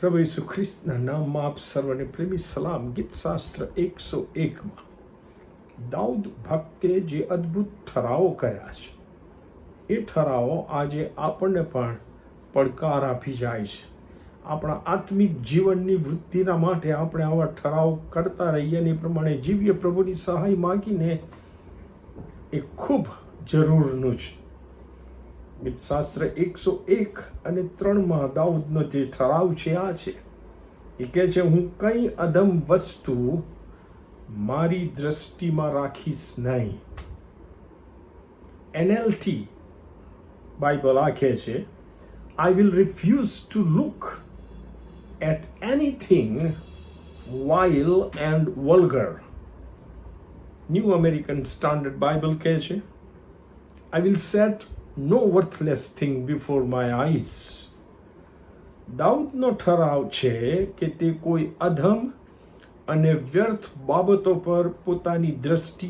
પ્રભુ ઈસુ ખ્રિસ્તના નામમાં આપ સર્વને પ્રેમી સલામ. ગીતશાસ્ત્ર 101માં દાઉદ ભક્તે જે અદ્ભુત ઠરાવો કર્યા છે એ ઠરાવો આજે આપણને પણ પડકાર આપી જાય છે. આપણા આત્મિક જીવનની વૃદ્ધિના માટે આપણે આવા ઠરાવ કરતા રહીએ અને એ પ્રમાણે જીવીએ. પ્રભુની સહાય માગીને એ ખૂબ જરૂરનું છે. ગીતશાસ્ત્ર 101 અને 3માં દાઉદનો જે ઠરાવ છે આ છે. એ કહે છે, હું કઈ અધમ વસ્તુ મારી દ્રષ્ટિમાં રાખીશ નહીં. NLT બાઇબલ આ કહે છે, I will refuse to look at anything vile and vulgar. New American Standard Bible કહે છે, I will set no worthless thing before my eyes. દાઉદનો ઠરાવ છે કે તે કોઈ અધમ અને વ્યર્થ બાબતો પર પોતાની દ્રષ્ટિ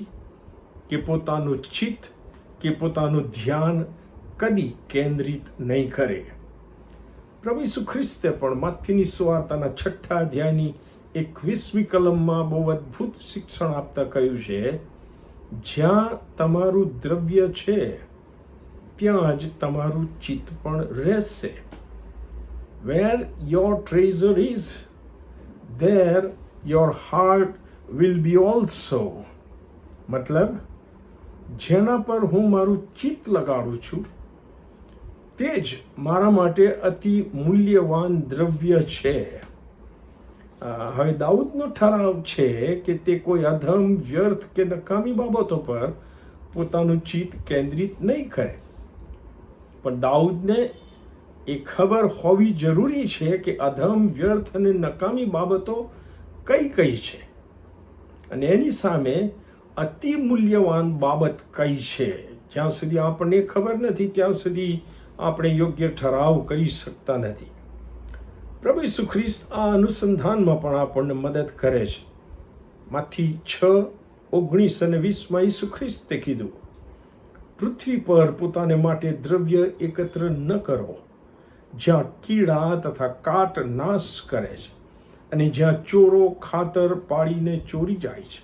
કે પોતાનું ચિત્ત કે પોતાનું ધ્યાન કદી કેન્દ્રિત નહીં કરે. પ્રભુ ઈસુ ખ્રિસ્તે પણ માથીની સુવાર્તાના 6 અધ્યાયની 21મી કલમમાં બહુ અદ્ભુત શિક્ષણ આપતા કહ્યું છે, જ્યાં તમારું દ્રવ્ય છે ત્યાં જ તમારું ચિત્ત પણ રહેશે. Where your treasure is, there your heart will be also. મતલબ, જેના પર હું મારું ચિત્ત લગાડું છું તે જ મારા માટે અતિ મૂલ્યવાન દ્રવ્ય છે. હવે દાઉદનો ઠરાવ છે કે તે કોઈ અધમ, વ્યર્થ કે નકામી બાબતો પર પોતાનું ચિત્ત કેન્દ્રિત નહીં કરે. પણ દાઉદને એ ખબર હોવી જરૂરી છે કે અધમ, વ્યર્થ અને નકામી બાબતો કઈ કઈ છે અને એની સામે અતિ મૂલ્યવાન બાબત કઈ છે. જ્યાં સુધી આપણને ખબર નથી ત્યાં સુધી આપણે યોગ્ય ઠરાવ કરી શકતા નથી. પ્રભુ ઈસુ ખ્રિસ્ત આ અનુસંધાનમાં પણ આપણને મદદ કરે છે. માથી 6:19 અને 20માં ઈસુ ખ્રિસ્તે કીધું, પૃથ્વી પર પોતાને માટે દ્રવ્ય એકત્ર ન કરો, જ્યાં કીડા તથા કાટ નાશ કરે છે અને જ્યાં ચોરો ખાતર પાડીને ચોરી જાય છે.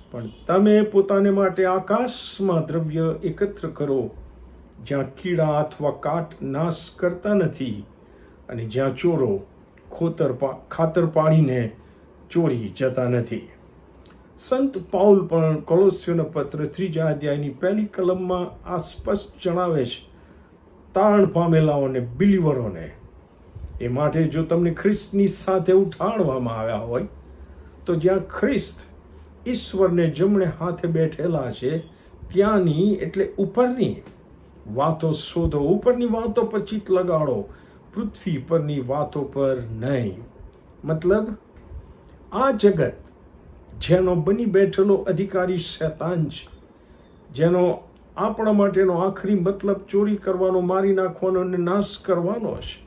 પણ તમે પોતાને માટે આકાશમાં દ્રવ્ય એકત્ર કરો, જ્યાં કીડા અથવા કાટ નાશ કરતા નથી અને જ્યાં ચોરો ખાતર પાડીને ચોરી જતા નથી. સંત પાઉલ પણ કોલોસ્યોનો પત્ર 3 અધ્યાયની 1 કલમમાં આ સ્પષ્ટ જણાવે છે, તાણ પામેલાઓને, બિલીવરોને. એ માટે જો તમને ખ્રિસ્તની સાથે ઉઠાડવામાં આવ્યા હોય તો જ્યાં ખ્રિસ્ત ઈશ્વરને જમણે હાથે બેઠેલા છે ત્યાંની એટલે ઉપરની વાતો શોધો, ઉપરની વાતો પર ચિત્ત લગાડો, પૃથ્વી પરની વાતો પર નહીં. મતલબ, આ જગત જેનો બની બેઠેલો અધિકારી શૈતાન છે, જેનો આપણા માટેનો આખરી મતલબ ચોરી કરવાનો, મારી નાખવાનો અને નાશ કરવાનો છે,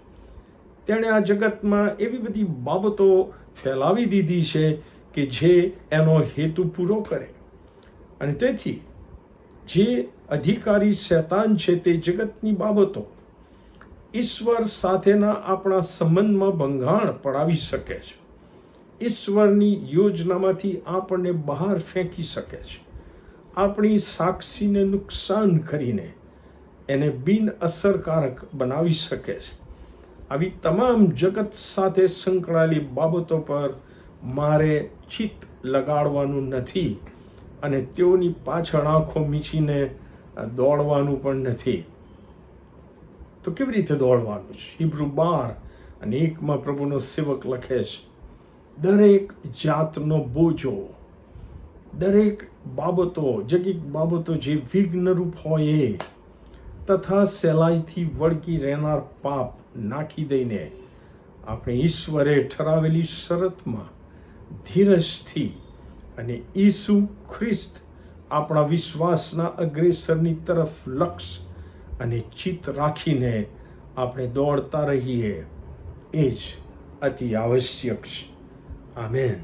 તેણે આ જગતમાં એવી બધી બાબતો ફેલાવી દીધી છે કે જે એનો હેતુ પૂરો કરે. અને તેથી જે અધિકારી શૈતાન છે તે જગતની બાબતો ઈશ્વર સાથેના આપણા સંબંધમાં ભંગાણ પડાવી શકે છે. ઈશ્વરની યોજનામાંથી આપણને બહાર ફેંકી શકે છે. આપણી સાક્ષીને નુકસાન કરીને એને બિન અસરકારક બનાવી શકે છે. આવી તમામ જગત સાથે સંકળાયેલી બાબતો પર મારે ચિત્ત લગાડવાનું નથી અને તેઓની પાછળ આંખો મીચીને દોડવાનું પણ નથી. તો કેવી રીતે દોડવાનું છે? હિબ્રુ 12:1માં પ્રભુનો સેવક લખે છે, દરેક જાતનો બોજો, દરેક બાબતો, જગિક બાબતો જે વિઘ્નરૂપ હોય એ, તથા સહેલાઈથી વળગી રહેનાર પાપ નાખી દઈને આપણે ઈશ્વરે ઠરાવેલી શરતમાં ધીરજથી અને ઈસુ ખ્રિસ્ત આપણા વિશ્વાસના અગ્રેસરની તરફ લક્ષ અને ચિત્ત રાખીને આપણે દોડતા રહીએ, એ જ અતિ આવશ્યક છે. આમેન.